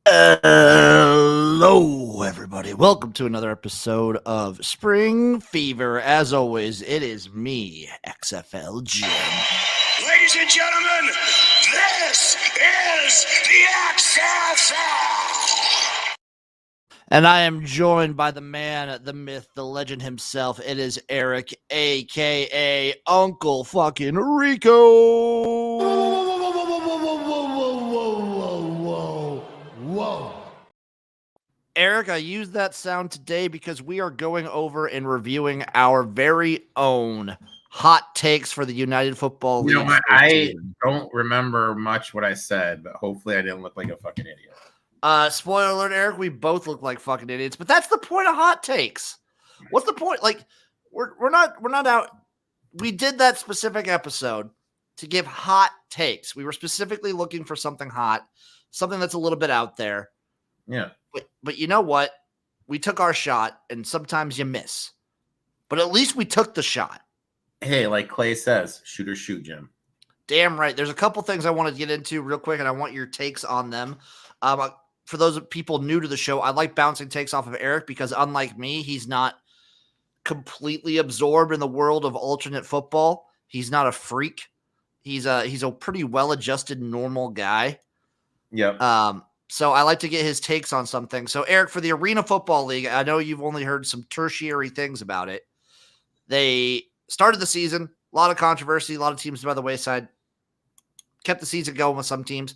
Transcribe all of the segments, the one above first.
Hello, everybody. Welcome to another episode of Spring Fever. As always, it is me, XFL Jim. Ladies and gentlemen, this is the XFL. And I am joined by the man, the myth, the legend himself. It is Erik, a.k.a. Uncle fucking Rico. Whoa. Erik, I used that sound today because we are going over and reviewing our very own hot takes for the United Football League. You know what? I don't remember much what I said, but hopefully I didn't look like a fucking idiot. Spoiler alert, Erik, we both look like fucking idiots, but that's the point of hot takes. What's the point? Like, we're not out. We did that specific episode to give hot takes. We were specifically looking for something hot, something that's a little bit out there. Yeah. But you know what? We took our shot, and sometimes you miss. But at least we took the shot. Hey, like Clay says, shoot or shoot, Jim. Damn right. There's a couple things I want to get into real quick, and I want your takes on them. For those people new to the show, I like bouncing takes off of Erik because unlike me, he's not completely absorbed in the world of alternate football. He's not a freak. He's a pretty well-adjusted, normal guy. Yep. So I like to get his takes on something. So Erik, for the Arena Football League, I know you've only heard some tertiary things about it. They started the season, a lot of controversy, a lot of teams by the wayside, kept the season going with some teams.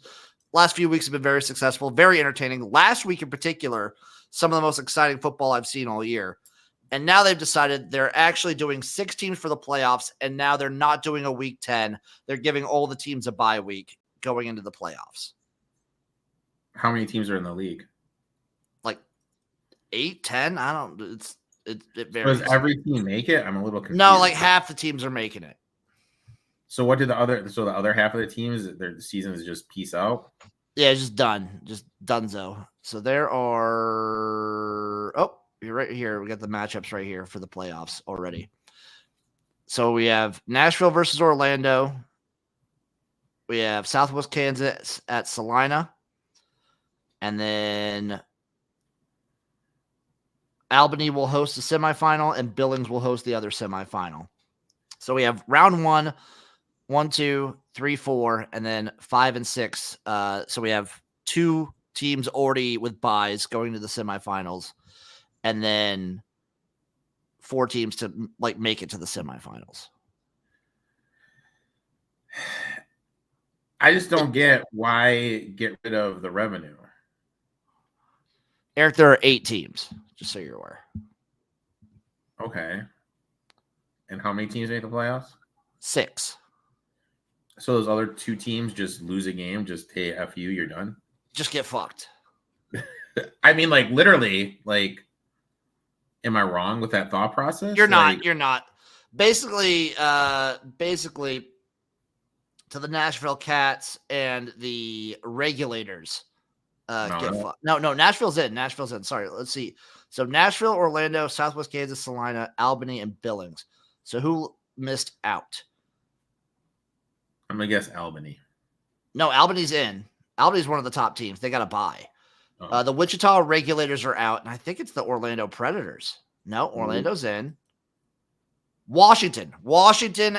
Last few weeks have been very successful, very entertaining. Last week in particular, some of the most exciting football I've seen all year. And now they've decided they're actually doing 6 teams for the playoffs, and now they're not doing a week 10. They're giving all the teams a bye week going into the playoffs. How many teams are in the league? Like 8, 10? I don't. It varies. Does every team make it? I'm a little confused. No, like half the teams are making it. So what did the other half of the teams, their season is just peace out? Yeah, just done. Just donezo. So there are you're right here. We got the matchups right here for the playoffs already. So we have Nashville versus Orlando. We have Southwest Kansas at Salina. And then Albany will host the semifinal and Billings will host the other semifinal. So we have round 1, 1, 2, 3, 4, and then 5 and 6. So we have 2 teams already with byes going to the semifinals, and then 4 teams to make it to the semifinals. I just don't get why get rid of the revenue. Erik, there are 8 teams, just so you're aware. Okay. And how many teams make the playoffs? 6. So those other 2 teams just lose a game, just hey, F you, you're done? Just get fucked. I mean, like literally, like, am I wrong with that thought process? You're not. Basically, to the Nashville Cats and the regulators get fucked. No, Nashville's in. Sorry, let's see. So Nashville, Orlando, Southwest Kansas, Salina, Albany, and Billings. So who missed out? I'm going to guess Albany. No, Albany's in. Albany's one of the top teams. They got a bye. Oh. The Wichita Regulators are out, and I think it's the Orlando Predators. No, Orlando's in. Washington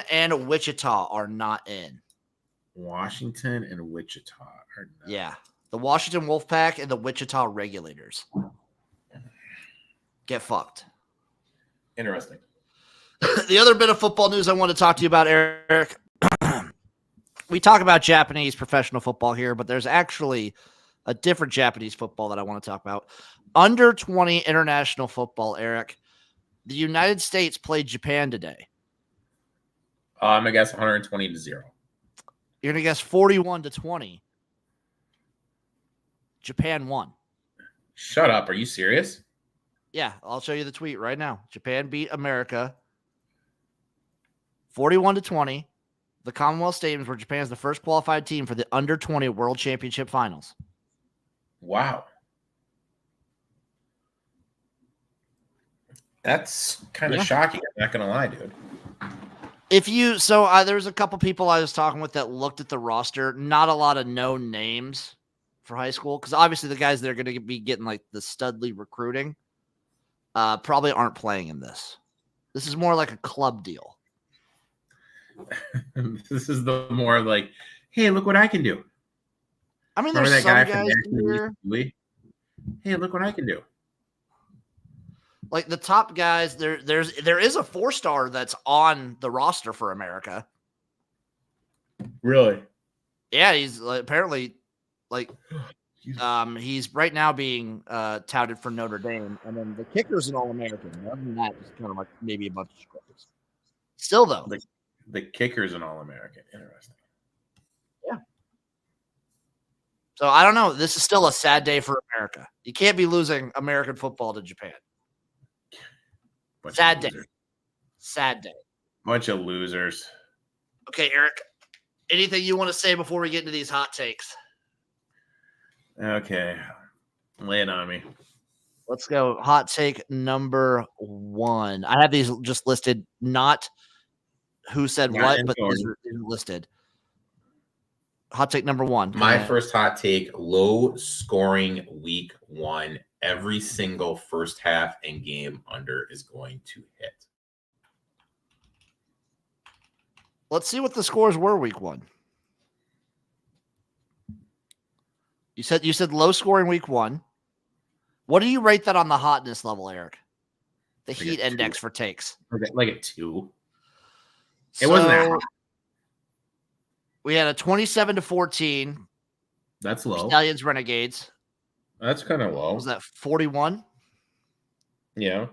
and Wichita are not in. Washington and Wichita are not. Yeah, the Washington Wolfpack and the Wichita Regulators. Get fucked. Interesting. The other bit of football news I want to talk to you about, Erik. We talk about Japanese professional football here, but there's actually a different Japanese football that I want to talk about. Under 20 international football, Erik. The United States played Japan today. I'm going to guess 120-0. You're going to guess 41-20. Japan won. Shut up. Are you serious? Yeah, I'll show you the tweet right now. Japan beat America 41-20. The Commonwealth Stadiums where Japan is the first qualified team for the under 20 World Championship Finals. Wow. That's kind of shocking. I'm not going to lie, dude. There's a couple people I was talking with that looked at the roster. Not a lot of known names for high school because obviously the guys that are going to be getting like the Studley recruiting probably aren't playing in this. This is more like a club deal. This is the more like, hey, look what I can do. I mean, Remember there's that some guy from guys National here. League? Hey, look what I can do. Like the top guys, there is a 4-star that's on the roster for America. Really? Yeah, he's apparently like he's right now being touted for Notre Dame, and then the kicker's an All-American. Other than that, it's kind of like maybe a bunch of scrubs. Still though, the kicker's an All-American. Interesting. Yeah. So I don't know. This is still a sad day for America. You can't be losing American football to Japan. Sad day. Sad day. Bunch of losers. Okay, Eric. Anything you want to say before we get into these hot takes? Okay. Lay it on me. Let's go. Hot take number 1. I have these just listed, not who said what, but these are listed. Hot take number 1. My first hot take, low scoring week 1. Every single first half and game under is going to hit. Let's see what the scores were week 1. You said low scoring week 1. What do you rate that on the hotness level, Eric? The heat index for takes. Like a 2. It wasn't that hot. We had a 27-14. That's low. Stallions Renegades. That's kind of low. What was that 41? Yeah.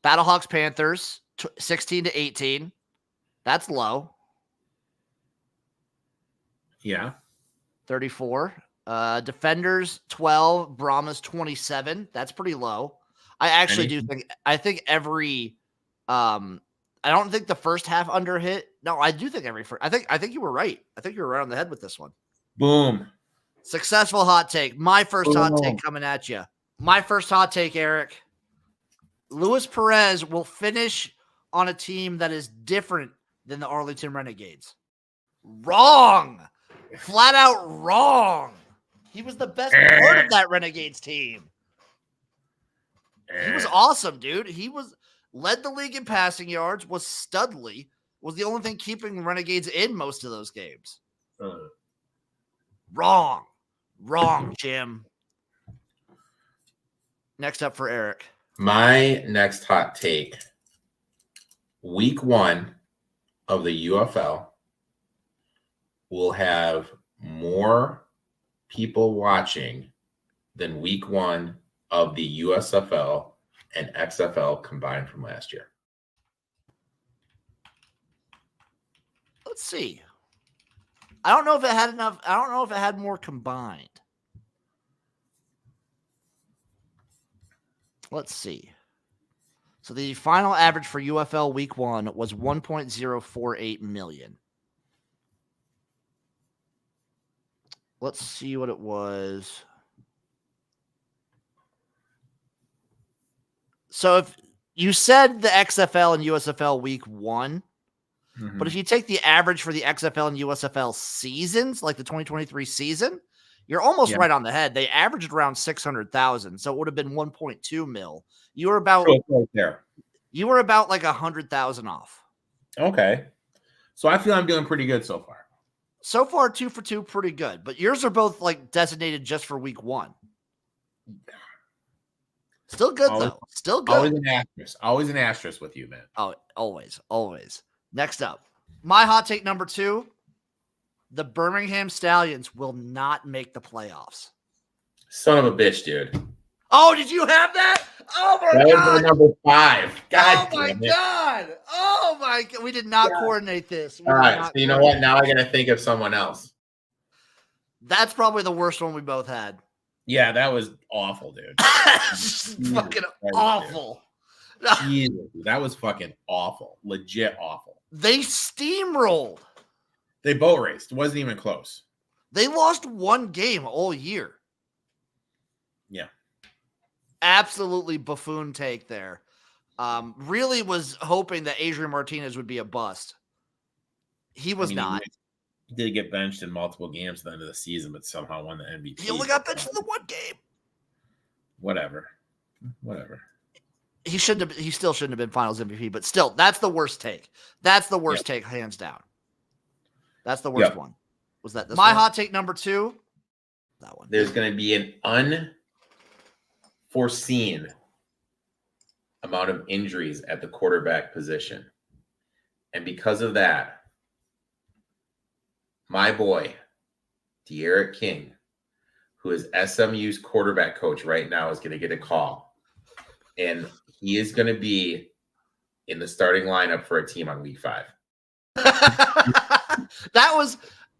Battlehawks Panthers 16-18. That's low. Yeah. 34. Defenders 12. Brahmas 27. That's pretty low. I actually do think. I think every. I don't think the first half under hit. No, I do think every. I think you were right. I think you were right on the head with this one. Boom. Successful hot take. My first hot take coming at you. My first hot take, Eric. Luis Perez will finish on a team that is different than the Arlington Renegades. Wrong. Flat out wrong. He was the best part of that Renegades team. He was awesome, dude. He led the league in passing yards, was Studley, was the only thing keeping Renegades in most of those games. Wrong. Wrong, Jim. Next up for Eric. My next hot take. Week 1 of the UFL will have more people watching than week 1 of the USFL and XFL combined from last year. Let's see. I don't know if it had enough. I don't know if it had more combined. Let's see. So the final average for UFL week 1 was 1.048 million. Let's see what it was. So if you said the XFL and USFL week 1, but if you take the average for the XFL and USFL seasons, like the 2023 season, you're almost right on the head. They averaged around 600,000, so it would have been 1.2 mil. You were about right there. You were about like 100,000 off. Okay, so I feel I'm doing pretty good so far. So far, 2 for 2, pretty good. But yours are both like designated just for week 1. Still good though. Still good. Always an asterisk. Always an asterisk with you, man. Oh, always, always. Next up, my hot take number 2: the Birmingham Stallions will not make the playoffs. Son of a bitch, dude. Oh, did you have that? Oh my that god! Was number 5. God. Oh my god! Oh my god! We did not coordinate this. All right. So you know what? Now I gotta think of someone else. That's probably the worst one we both had. Yeah, that was awful, dude. Fucking awful. Jesus, that was fucking awful. Legit awful. They steamrolled. They boat raced. It wasn't even close. They lost 1 game all year. Yeah. Absolutely buffoon take there. Really was hoping that Adrian Martinez would be a bust. He was not. He did get benched in multiple games at the end of the season, but somehow won the MVP. He only got benched in the one game. Whatever. He still shouldn't have been Finals MVP, but still, that's the worst take. That's the worst take, hands down. That's the worst one. Was that my hot take number 2? That one. There's going to be an unforeseen amount of injuries at the quarterback position. And because of that, my boy, Erik King, who is SMU's quarterback coach right now, is going to get a call. And he is going to be in the starting lineup for a team on week 5.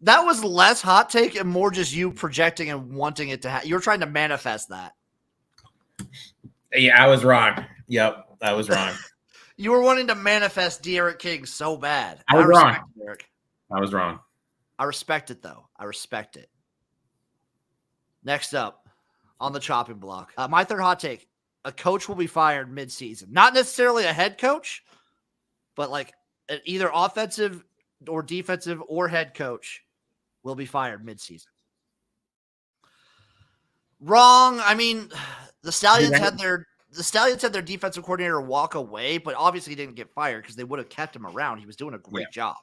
That was less hot take and more just you projecting and wanting it to happen. You're trying to manifest that. Yeah, I was wrong. Yep, I was wrong. You were wanting to manifest Erik King so bad. I was wrong. Eric. I was wrong. I respect it, though. I respect it. Next up on the chopping block, my third hot take: a coach will be fired mid-season. Not necessarily a head coach, but like either offensive or defensive or head coach will be fired mid-season. Wrong. I mean, the Stallions had their defensive coordinator walk away, but obviously he didn't get fired because they would have kept him around. He was doing a great job.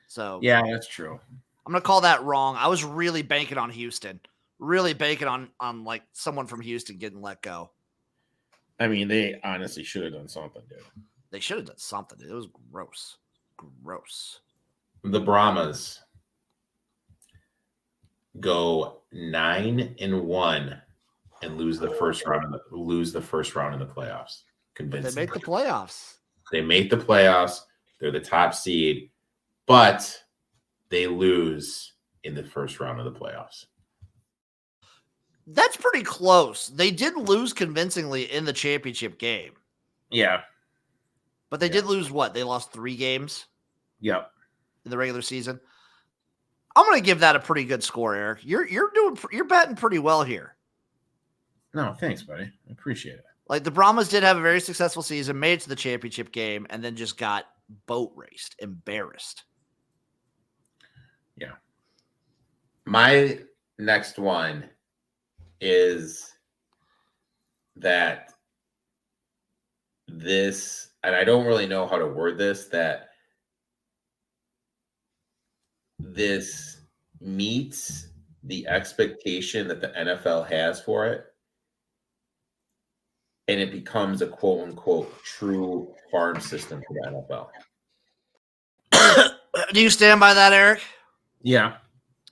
So yeah, that's true. I'm gonna call that wrong. I was really banking on Houston. Really banking on like someone from Houston getting let go. I mean, they honestly should have done something, dude. They should have done something. It was gross. Gross. The Brahmas go 9-1 and lose the first round in the playoffs. They make the playoffs. They make the playoffs. They're the top seed, but they lose in the first round of the playoffs. That's pretty close. They did lose convincingly in the championship game. Yeah. But they did lose what? They lost 3 games? Yep. In the regular season. I'm going to give that a pretty good score, Eric. You're batting pretty well here. No, thanks, buddy. I appreciate it. Like the Brahmas did have a very successful season, made it to the championship game, and then just got boat raced, embarrassed. Yeah. My next one is that this, and I don't really know how to word this, that this meets the expectation that the NFL has for it, and it becomes a quote unquote true farm system for the NFL. Do you stand by that, Eric? Yeah.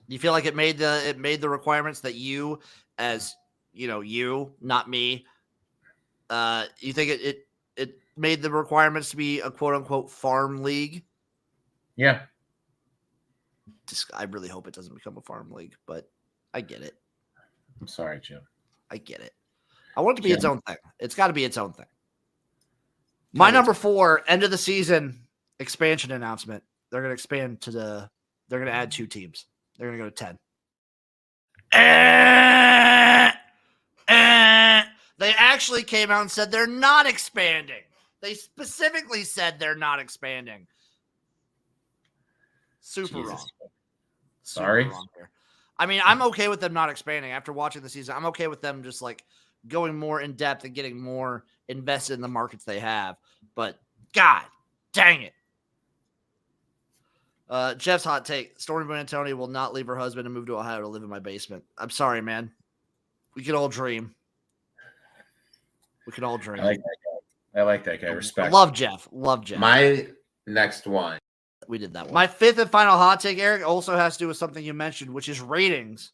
Do you feel like it made the requirements that you, as you, not me, you think it made the requirements to be a quote unquote farm league? Yeah. I really hope it doesn't become a farm league, but I get it. I'm sorry, Jim. I get it. I want it to be its own thing. It's got to be its own thing. My number 4, end of the season expansion announcement. They're going to expand they're going to add 2 teams. They're going to go to 10. They actually came out and said they're not expanding. They specifically said they're not expanding. Super Jesus. wrong. Sorry. Super wrong here. I mean, I'm okay with them not expanding. After watching the season, I'm okay with them just like going more in depth and getting more invested in the markets they have. But God dang it. Jeff's hot take: Stormy Buonantony will not leave her husband and move to Ohio to live in my basement. I'm sorry, man. We can all dream. We can all dream. I like that guy. Respect. Love Jeff. My next one. We did that one. My 5th and final hot take, Eric, also has to do with something you mentioned, which is ratings.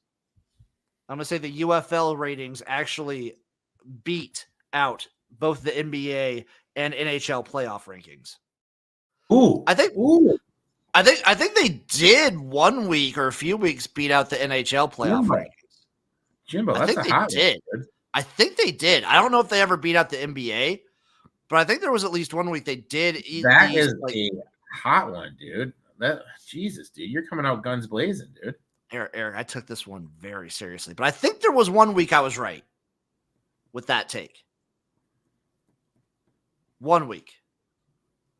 I'm going to say the UFL ratings actually beat out both the NBA and NHL playoff rankings. Ooh. I think they did one week or a few weeks beat out the NHL playoff rankings. Jimbo, that's a hot one. I think they did. I don't know if they ever beat out the NBA, but I think there was at least one week they did. That is a hot one, dude. Jesus, dude, you're coming out guns blazing, dude. Eric, I took this one very seriously, but I think there was one week I was right with that take. 1 week.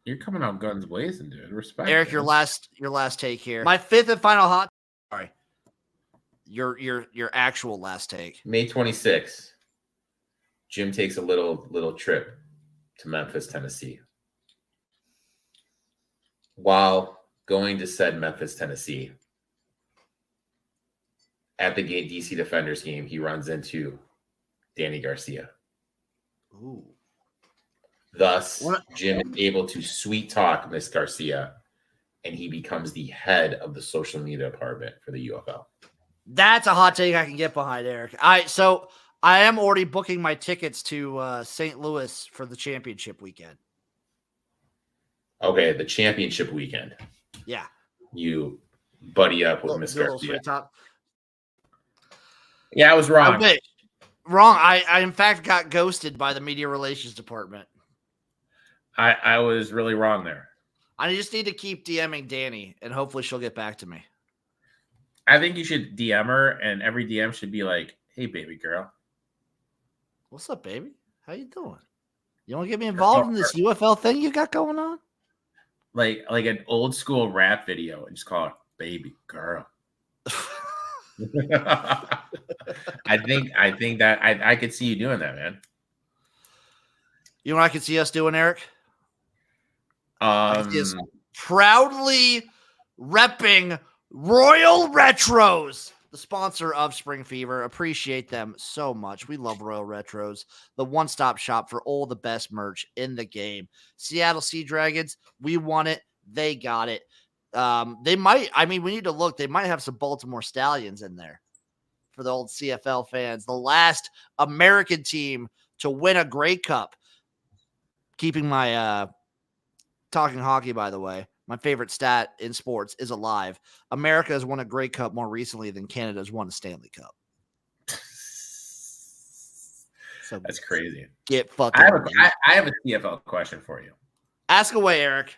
You're coming out guns blazing, dude. Respect. Eric, man. your last take here. My fifth and final hot. Sorry. Your actual last take. May 26th, Jim takes a little trip to Memphis, Tennessee. While going to said Memphis, Tennessee, at the DC Defenders game, he runs into Danny Garcia. Ooh. Thus, Jim is able to sweet talk Miss Garcia, and he becomes the head of the social media department for the UFL. That's a hot take I can get behind, Eric. So I am already booking my tickets to St. Louis for the championship weekend. Okay, the championship weekend. Yeah. You buddy up with Miss Garcia. Yeah, I was wrong. Wrong. I in fact got ghosted by the media relations department. I was really wrong there. I just need to keep DMing Danny, and hopefully she'll get back to me. I think you should DM her, and every DM should be like, "Hey, baby girl, what's up, baby? How you doing? You want to get me involved in this UFL thing you got going on?" Like an old school rap video, and just call it "baby girl." I think that I could see you doing that, man. You know what I could see us doing, Eric? Is proudly repping Royal Retros, the sponsor of Spring Fever. Appreciate them so much. We love Royal Retros, the one-stop shop for all the best merch in the game. Seattle Sea Dragons, we want it. They got it. They might, we need to look. They might have some Baltimore Stallions in there for the old CFL fans. The last American team to win a Grey Cup. Keeping my talking hockey, by the way, my favorite stat in sports is alive. America has won a Grey Cup more recently than Canada has won a Stanley Cup. So that's crazy. Get fucking. I have a CFL question for you. Ask away, Eric.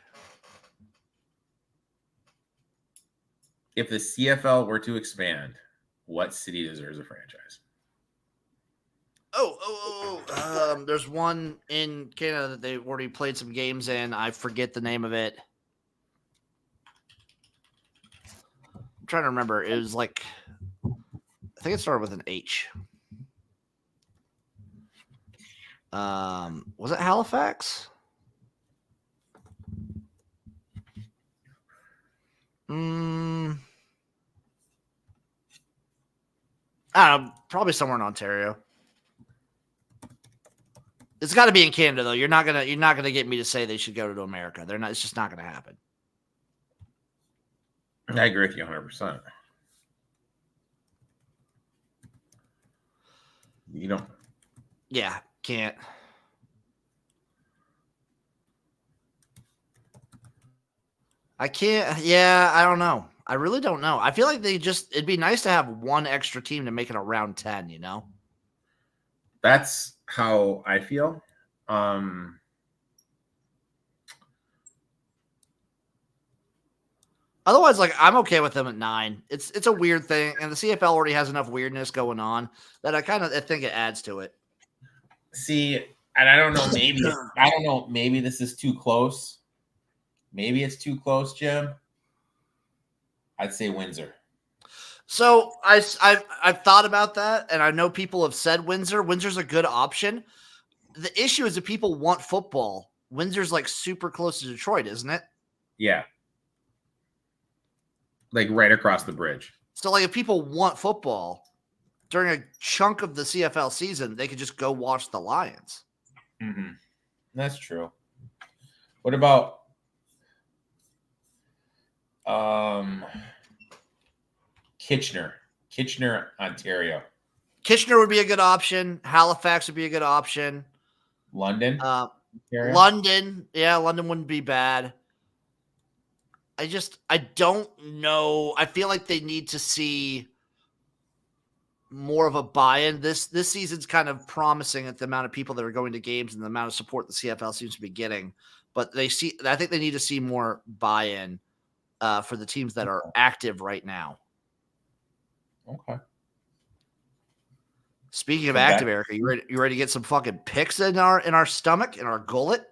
If the CFL were to expand, what city deserves a franchise? There's one in Canada that they already played some games in. I forget the name of it. I'm trying to remember. It was like, I think it started with an H. Was it Halifax? I don't know, probably somewhere in Ontario. It's got to be in Canada, though. You're not gonna get me to say they should go to America. They're not. It's just not gonna happen. I agree with you 100%. You don't. Yeah, can't. I can't. Yeah, I don't know. I really don't know. I feel like it'd be nice to have one extra team to make it a round 10, you know? That's how I feel. Otherwise, like, I'm okay with them at 9. It's a weird thing, and the CFL already has enough weirdness going on that I think it adds to it. See, and I don't know, maybe this is too close. Maybe it's too close, Jim. I'd say Windsor. So I've thought about that, and I know people have said Windsor. Windsor's a good option. The issue is that people want football. Windsor's like super close to Detroit, isn't it? Yeah. Like right across the bridge. So like if people want football during a chunk of the CFL season, they could just go watch the Lions. Mm-hmm. That's true. What about Kitchener, Ontario? Kitchener would be a good option. Halifax would be a good option. London? London. Yeah, London wouldn't be bad. I don't know. I feel like they need to see more of a buy-in. This season's kind of promising at the amount of people that are going to games and the amount of support the CFL seems to be getting. But I think they need to see more buy-in for the teams that are active right now. Okay. Speaking of active, Eric, you ready to get some fucking picks in our stomach, in our gullet?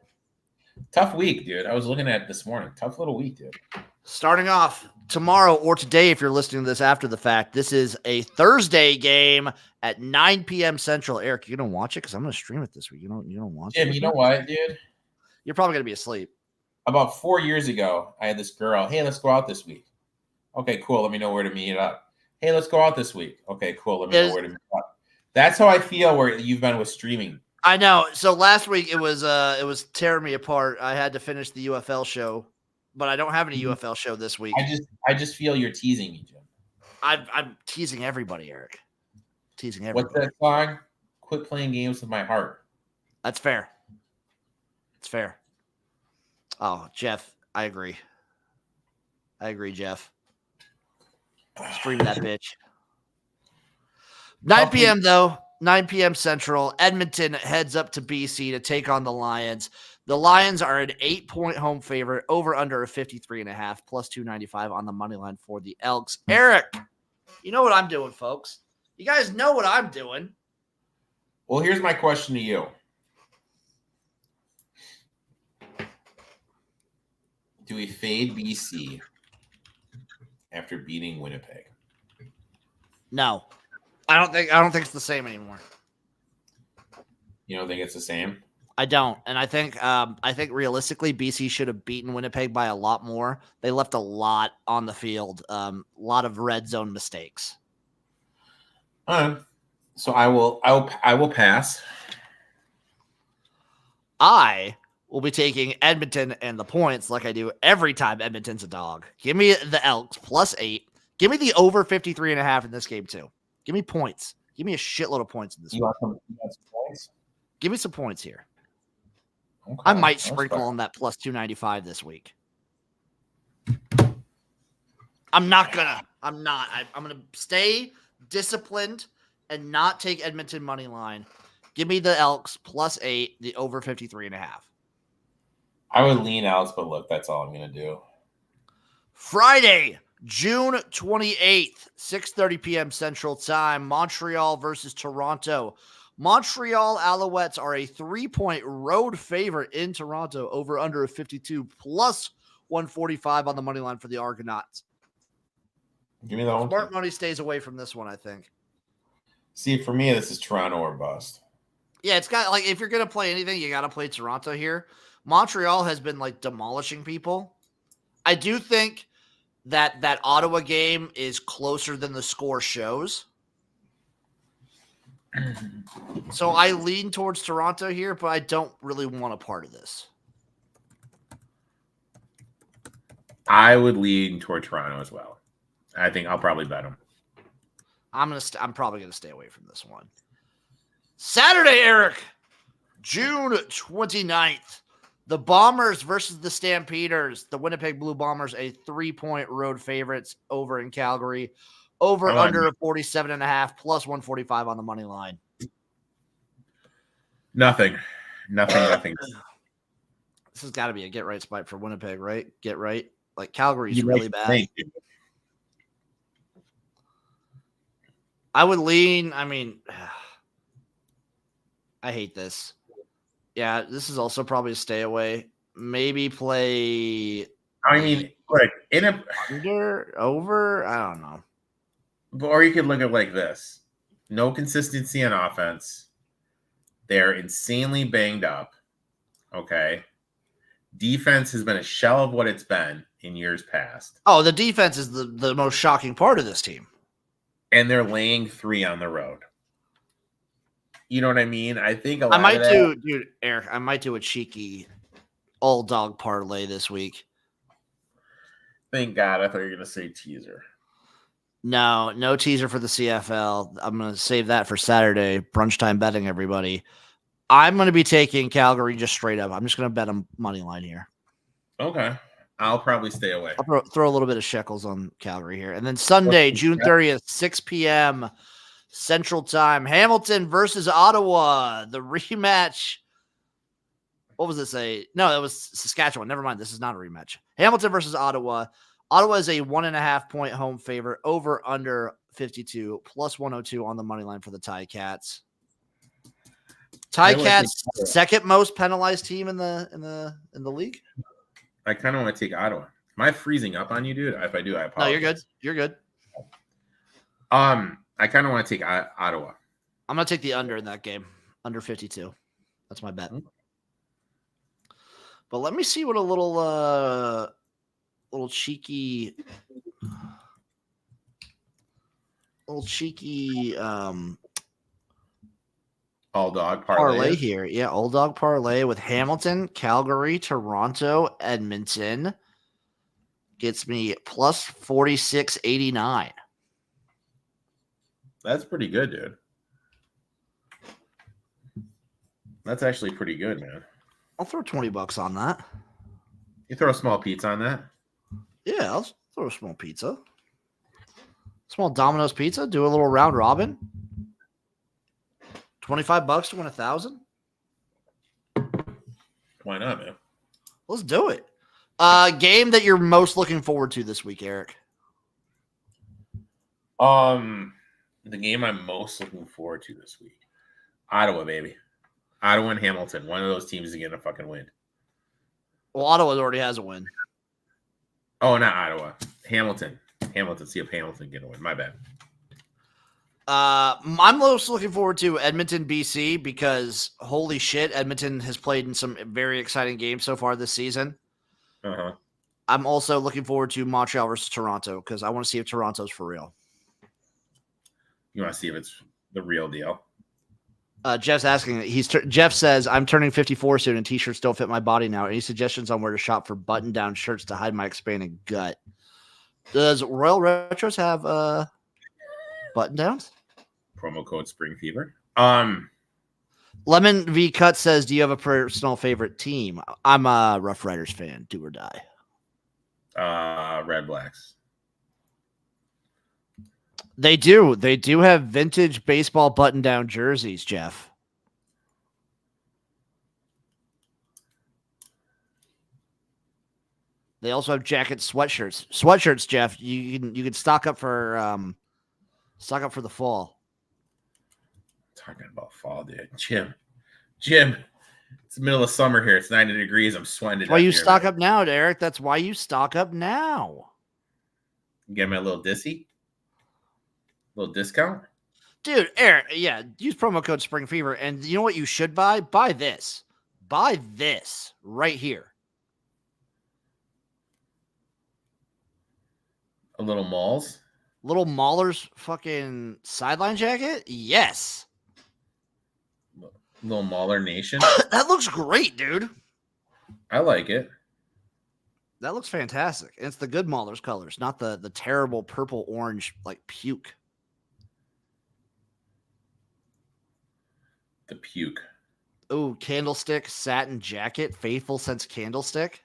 Tough week, dude. I was looking at it this morning. Tough little week, dude. Starting off tomorrow or today, if you're listening to this after the fact, this is a Thursday game at 9 p.m. Central. Eric, you don't watch it because I'm going to stream it this week. You don't watch it. Jim, you know what, dude? You're probably going to be asleep. About 4 years ago, I had this girl. Hey, let's go out this week. Okay, cool. Let me know where to meet up. Hey, let's go out this week. Okay, cool. Let me know where to meet up. That's how I feel where you've been with streaming. I know. So last week it was tearing me apart. I had to finish the UFL show, but I don't have any UFL show this week. I just feel you're teasing me, Jim. I'm teasing everybody, Eric. Teasing everybody. What's that song? Quit playing games with my heart. That's fair. It's fair. Oh, Jeff, I agree. Jeff. Stream that bitch. 9 p.m. though. 9 p.m. Central. Edmonton heads up to BC to take on the Lions. The Lions are an 8-point home favorite, over under a 53.5, plus 295 on the money line for the Elks. Eric, you know what I'm doing, folks. You guys know what I'm doing. Well, here's my question to you. Do we fade BC after beating Winnipeg? No. I don't think it's the same anymore. You don't think it's the same? I don't, and I think realistically, BC should have beaten Winnipeg by a lot more. They left a lot on the field, a lot of red zone mistakes. So I will pass. I will be taking Edmonton and the points like I do every time Edmonton's a dog. Give me the Elks plus 8. Give me the over 53.5 in this game too. Give me points. Give me a shitload of points in this You one. want some points? Give me some points here. Okay, I might sprinkle on that plus 295 this week. I'm not. I'm going to stay disciplined and not take Edmonton money line. Give me the Elks plus 8, the over 53.5. I would lean Elks, but look, that's all I'm going to do. Friday, June 28th, 6:30 p.m. Central Time, Montreal versus Toronto. Montreal Alouettes are a 3-point road favorite in Toronto, over under a 52, plus 145 on the money line for the Argonauts. Give me that one. Smart money stays away from this one, I think. See, for me, this is Toronto or bust. Yeah, it's got, like, if you're going to play anything, you got to play Toronto here. Montreal has been, like, demolishing people. I do think that Ottawa game is closer than the score shows. So I lean towards Toronto here, but I don't really want a part of this. I would lean toward Toronto as well. I think I'll probably bet them. I'm probably gonna stay away from this one. Saturday, Eric, June 29th. The Bombers versus the Stampeders. The Winnipeg Blue Bombers, a 3-point road favorites over in Calgary. Over under 47.5, plus 145 on the money line. Nothing. This has got to be a get right spot for Winnipeg, right? Get right. Like Calgary's really bad. I would lean. I mean, I hate this. Yeah, this is also probably a stay away. Maybe play. I mean, like under, over. I don't know. Or you could look at like this: no consistency on offense. They're insanely banged up. Okay, defense has been a shell of what it's been in years past. Oh, the defense is the most shocking part of this team. And they're laying 3 on the road. You know what I mean? I think Eric, I might do a cheeky all dog parlay this week. Thank God. I thought you were going to say teaser. No teaser for the CFL. I'm going to save that for Saturday. Brunch time betting, everybody. I'm going to be taking Calgary just straight up. I'm just going to bet them money line here. Okay. I'll probably stay away. I'll throw a little bit of shekels on Calgary here. And then Sunday, June 30th, 6 p.m. Central Time, Hamilton versus Ottawa. The rematch. What was this? No, that was Saskatchewan. Never mind. This is not a rematch. Hamilton versus Ottawa. Ottawa is a 1.5-point home favorite, over under 52, plus 102 on the money line for the Ticats. Ticats second most penalized team in the league. I kind of want to take Ottawa. Am I freezing up on you, dude? If I do, I apologize. No, you're good. You're good. I kind of want to take Ottawa. I'm gonna take the under in that game, under 52. That's my bet. But let me see what a little cheeky all dog parlay here. Yeah, all dog parlay with Hamilton, Calgary, Toronto, Edmonton. Gets me plus 46.89. That's pretty good, dude. That's actually pretty good, man. I'll throw $20 on that. You throw a small pizza on that? Yeah, I'll throw a small pizza. Small Domino's pizza. Do a little round robin. $25 to win 1,000. Why not, man? Let's do it. Game that you're most looking forward to this week, Eric. The game I'm most looking forward to this week. Ottawa, baby. Ottawa and Hamilton. One of those teams is going to fucking win. Well, Ottawa already has a win. Oh, not Ottawa. Hamilton. See if Hamilton can win. My bad. I'm most looking forward to Edmonton, BC, because holy shit, Edmonton has played in some very exciting games so far this season. Uh-huh. I'm also looking forward to Montreal versus Toronto because I want to see if Toronto's for real. You want to see if it's the real deal? Jeff's asking. Jeff says, I'm turning 54 soon and t-shirts don't fit my body now. Any suggestions on where to shop for button-down shirts to hide my expanding gut? Does Royal Retros have button-downs? Promo code Spring Fever. Lemon V Cut says, do you have a personal favorite team? I'm a Rough Riders fan, do or die. Red Blacks. They do. They do have vintage baseball button-down jerseys, Jeff. They also have jackets, sweatshirts. Sweatshirts, Jeff. You can stock up for the fall. Talking about fall, dude. Jim. It's the middle of summer here. It's 90 degrees. I'm sweating. That's why you stock up now, Eric. That's why you stock up now. Get me a little dissy. Little discount? Dude, Eric, yeah, use promo code Spring Fever. And you know what you should buy? Buy this. Buy this right here. A little Malls? Little Mahler's fucking sideline jacket? Yes. Little Mahler Nation? That looks great, dude. I like it. That looks fantastic. And it's the good Mahler's colors, not the terrible purple orange like puke. The puke. Oh, Candlestick satin jacket, Faithful Sense Candlestick.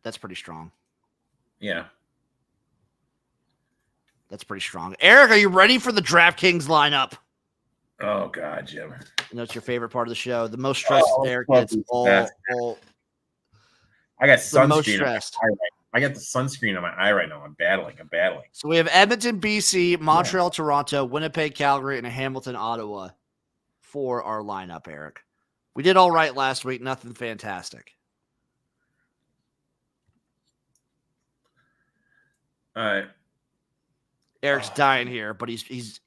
That's pretty strong. Yeah. That's pretty strong. Eric, are you ready for the DraftKings lineup? Oh, God, Jim. You know, it's your favorite part of the show. The most stressed Eric gets all I got sunscreen. most stressed. I got the sunscreen on my eye right now. I'm battling. So we have Edmonton, BC, Montreal, Toronto, Winnipeg, Calgary, and Hamilton, Ottawa for our lineup, Eric. We did all right last week. Nothing fantastic. All right. Eric's dying here, but he's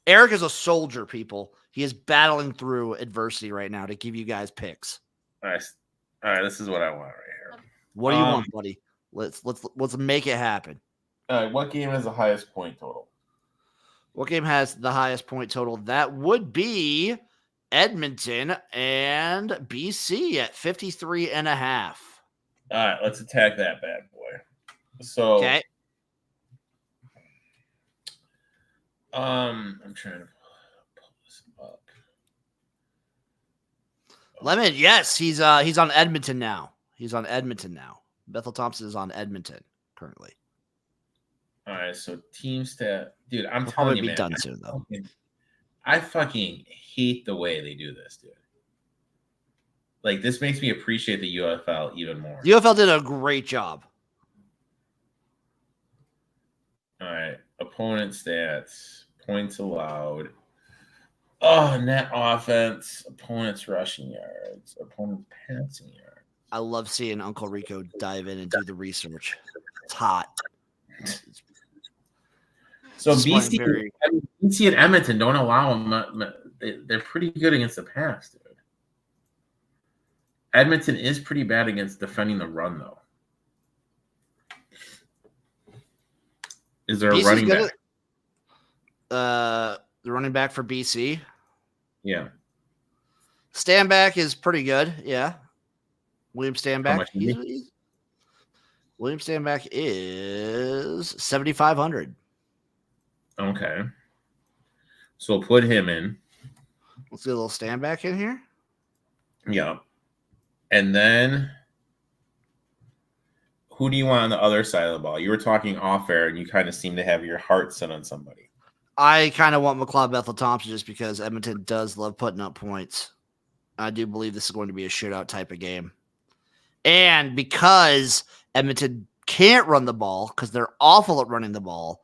Eric is a soldier, people. He is battling through adversity right now to give you guys picks. All right. This is what I want right here. What do you want, buddy? Let's make it happen. All right. What game has the highest point total? What game has the highest point total? That would be Edmonton and BC at 53.5. All right. Let's attack that bad boy. So, okay. I'm trying to pull this up. Lemon, yes, he's on Edmonton now. Bethel Thompson is on Edmonton currently. All right, so team stat, dude. I'm He'll telling probably you, be man, done soon though. I fucking hate the way they do this, dude. Like, this makes me appreciate the UFL even more. The UFL did a great job. All right, opponent stats, points allowed. Oh, net offense, opponent's rushing yards, opponent's passing yards. I love seeing Uncle Rico dive in and do the research. It's hot. So Displaying very- BC and Edmonton don't allow them. They're pretty good against the pass, dude. Edmonton is pretty bad against defending the run, though. Is there a BC's running good back? The running back for BC. Yeah. Standback is pretty good. Yeah. William Standback. much is William Standback is 7,500. Okay. So we'll put him in. Let's get a little Standback in here. Yeah. And then who do you want on the other side of the ball? You were talking off air, and you kind of seem to have your heart set on somebody. I kind of want McLeod Bethel Thompson just because Edmonton does love putting up points. I do believe this is going to be a shootout type of game. And because Edmonton can't run the ball because they're awful at running the ball,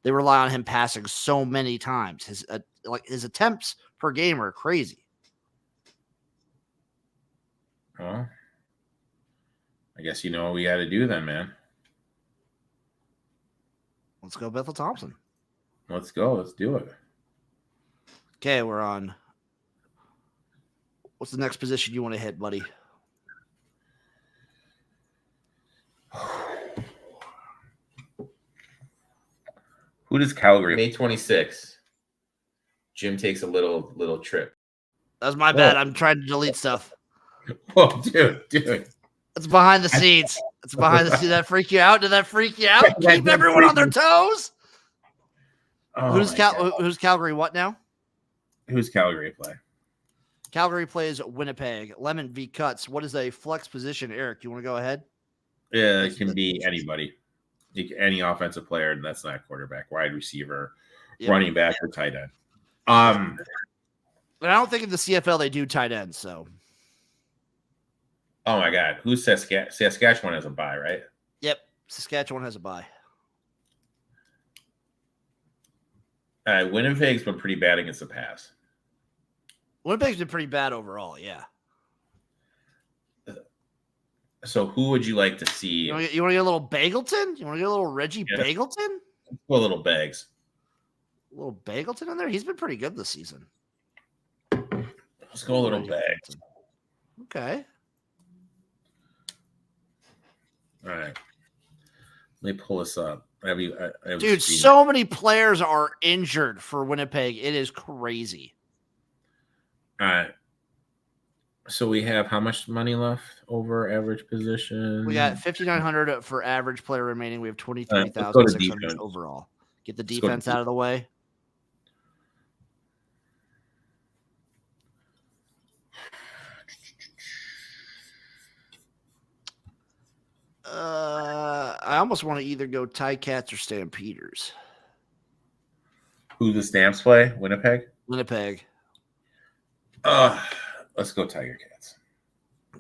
they rely on him passing so many times. His attempts per game are crazy. Well, I guess you know what we got to do then, man. Let's go Bethel Thompson. Let's go. Let's do it. Okay, we're on. What's the next position you want to hit, buddy? Who does Calgary? May 26th. Jim takes a little trip. That was my bad. I'm trying to delete stuff. Oh, dude. It's behind the scenes. It's behind the scenes. Did that freak you out? Did that freak you out? Keep everyone on their toes. Oh, Who's Calgary? What now? Who's Calgary play? Calgary plays Winnipeg. Lemon v. Cuts. What is a flex position, Eric? You want to go ahead? Yeah, it can be anybody. Any offensive player, and that's not quarterback, wide receiver, running back, or tight end. But I don't think in the CFL they do tight ends. So. Oh my God, who's Saskatchewan has a bye, right? Yep, Saskatchewan has a bye. Winnipeg's been pretty bad against the pass. Winnipeg's been pretty bad overall. Yeah. So who would you like to see? You want to get a little Bagleton? You want to get a little Reggie Bagleton? Let's go a little Bags. A little Bagleton in there? He's been pretty good this season. Let's go a little Bags. Okay. All right. Let me pull this up. Dude, so many players are injured for Winnipeg. It is crazy. All right. So we have how much money left over average position? We got 5,900 for average player remaining. We have 23,600 overall. Get the defense out of the way. I almost want to either go Ticats or Stampeders. Who the Stamps play? Winnipeg? Winnipeg. Let's go Tiger Cats.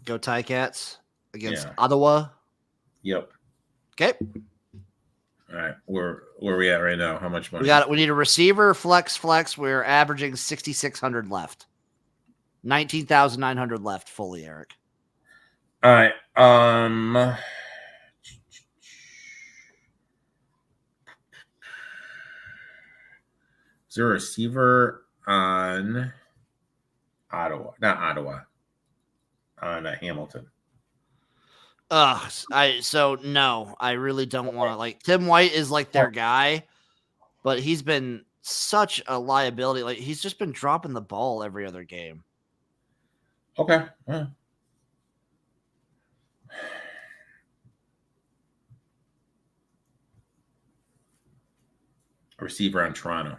Go Ticats against Ottawa. Yep. Okay. All right. Where are we at right now? How much money? We need a receiver, flex. We're averaging 6,600 left. 19,900 left fully, Eric. All right. Is there a receiver on Ottawa? Not Ottawa. On Hamilton. No, I really don't want to. Like, Tim White is like their guy, but he's been such a liability. Like, he's just been dropping the ball every other game. Okay. A receiver on Toronto.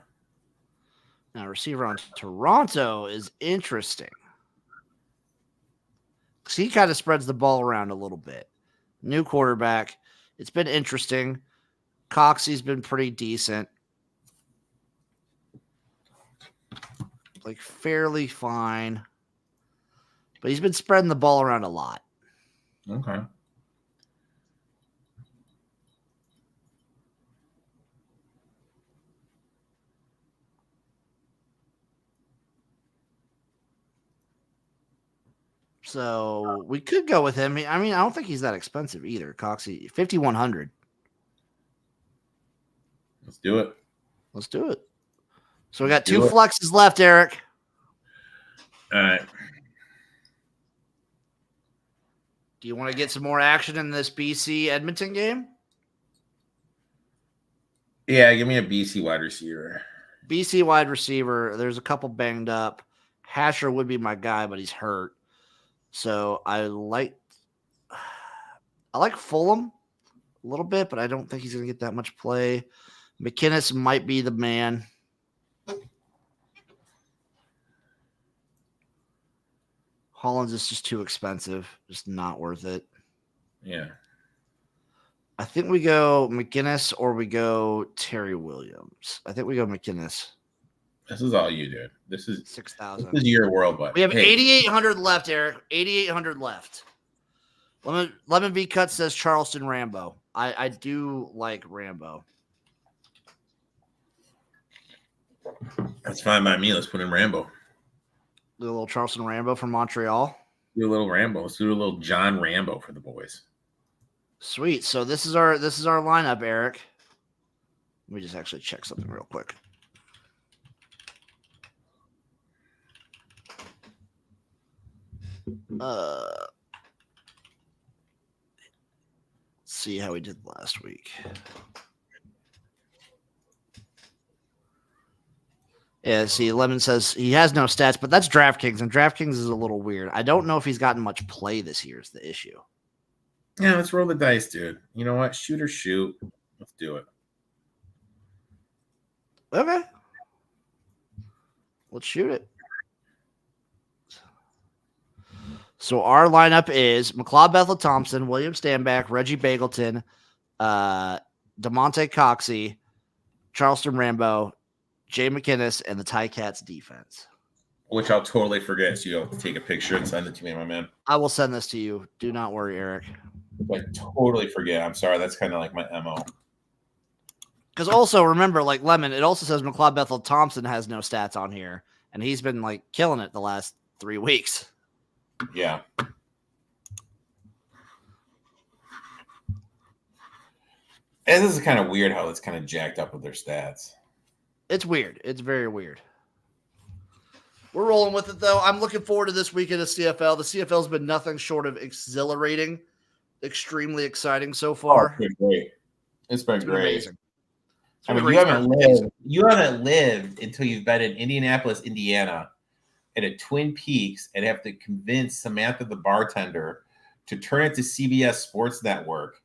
Now, receiver on Toronto is interesting. So he kind of spreads the ball around a little bit. New quarterback. It's been interesting. Coxey's been pretty decent. Like, fairly fine. But he's been spreading the ball around a lot. Okay. So we could go with him. I mean, I don't think he's that expensive either. Coxie, 5,100. Let's do it. Let's do it. So we got Let's two do it. flexes left, Eric. All right. Do you want to get some more action in this BC Edmonton game? Yeah, give me a BC wide receiver. BC wide receiver. There's a couple banged up. Hasher would be my guy, but he's hurt. So I like Fulham a little bit, but I don't think he's going to get that much play. McInnes might be the man. Hollins is just too expensive. Just not worth it. Yeah. I think we go McInnes or we go Terry Williams. I think we go McInnes. This is all you, dude. This is 6,000. This is your world, but We have 8,800 left, Eric. 8,800 left. Lemon B Cut says Charleston Rambo. I do like Rambo. That's fine by me. Let's put in Rambo. Do a little Charleston Rambo from Montreal. Do a little Rambo. Let's do a little John Rambo for the boys. Sweet. So this is our lineup, Eric. Let me just actually check something real quick. See how we did last week. Yeah, see, Lemon says he has no stats, but that's DraftKings, and DraftKings is a little weird. I don't know if he's gotten much play this year is the issue. Yeah, let's roll the dice, dude. You know what? Shoot or shoot. Let's do it. Okay. Let's shoot it. So our lineup is McLeod Bethel-Thompson, William Stanback, Reggie Bagleton, DeMonte Coxey, Charleston Rambo, Jay McInnes, and the Ticats defense. Which I'll totally forget, so you'll take a picture and send it to me, my man. I will send this to you. Do not worry, Eric. Like, totally forget. I'm sorry. That's kind of like my MO. Because also, remember, like Lemon, it also says McLeod Bethel-Thompson has no stats on here, and he's been, like, killing it the last 3 weeks. Yeah. And this is kind of weird how it's kind of jacked up with their stats. It's weird. It's very weird. We're rolling with it, though. I'm looking forward to this weekend of CFL. The CFL's been nothing short of exhilarating, extremely exciting so far. Oh, it's been great. It's been great. Amazing. I mean, you haven't lived until you've been in Indianapolis, Indiana, at a Twin Peaks, and have to convince Samantha, the bartender, to turn it to CBS Sports Network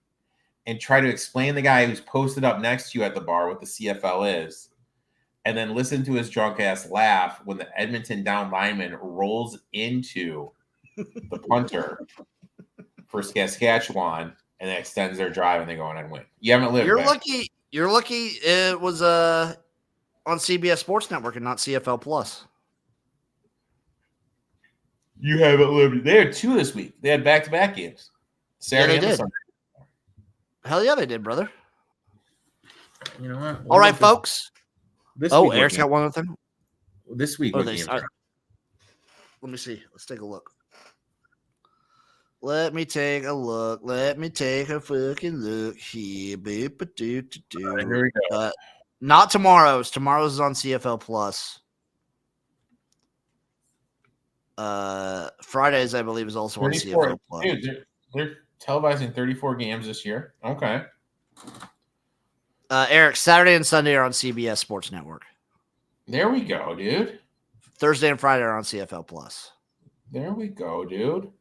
and try to explain the guy who's posted up next to you at the bar what the CFL is, and then listen to his drunk ass laugh when the Edmonton down lineman rolls into the punter for Saskatchewan and then extends their drive and they go on and win. You haven't lived. You're lucky it was on CBS Sports Network and not CFL Plus. You haven't lived. They had 2 this week. They had back-to-back games. Saturday yeah, they and did. Sunday. Hell yeah, they did, brother. You know what? All right, folks. This Oh, week, Eric's got one other thing. This week, Oh, what they games start. are? Let me see. Let's take a look. Let me take a look. Let me take a fucking look here. Here we go. Not tomorrow's. Tomorrow's is on CFL Plus. Fridays, I believe, is also on CFL Plus. Dude, they're televising 34 games this year. Okay. Eric, Saturday and Sunday are on CBS Sports Network. There we go, dude. Thursday and Friday are on CFL Plus. There we go, dude.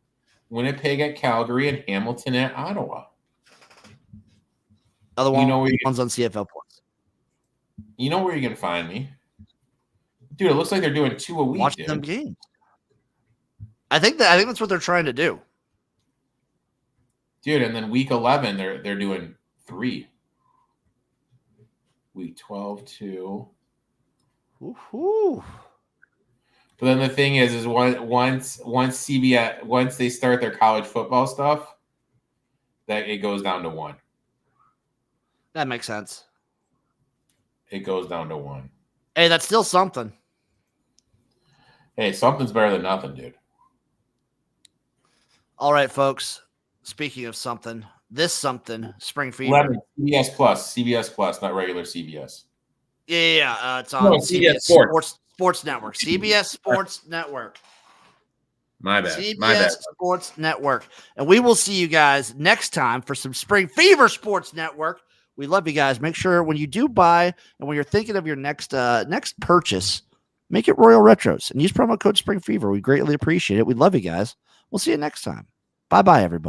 Winnipeg at Calgary and Hamilton at Ottawa. Other one, know where one's on CFL Plus. You know where you can find me, dude. It looks like they're doing 2 a week. Watching them games. I think that's what they're trying to do, dude. And then week 11, they're doing 3. Week 12, 2. Woohoo! But then the thing is once CBS once they start their college football stuff, that it goes down to 1. That makes sense. It goes down to 1. Hey, that's still something. Hey, something's better than nothing, dude. All right, folks. Speaking of something, Spring Fever. Lemon, CBS Plus, not regular CBS. Yeah. It's on CBS Sports Network. CBS Sports Network. My bad. CBS Sports Network. And we will see you guys next time for some Spring Fever Sports Network. We love you guys. Make sure when you do buy and when you're thinking of your next purchase, make it Royal Retros and use promo code Spring Fever. We greatly appreciate it. We love you guys. We'll see you next time. Bye-bye, everybody.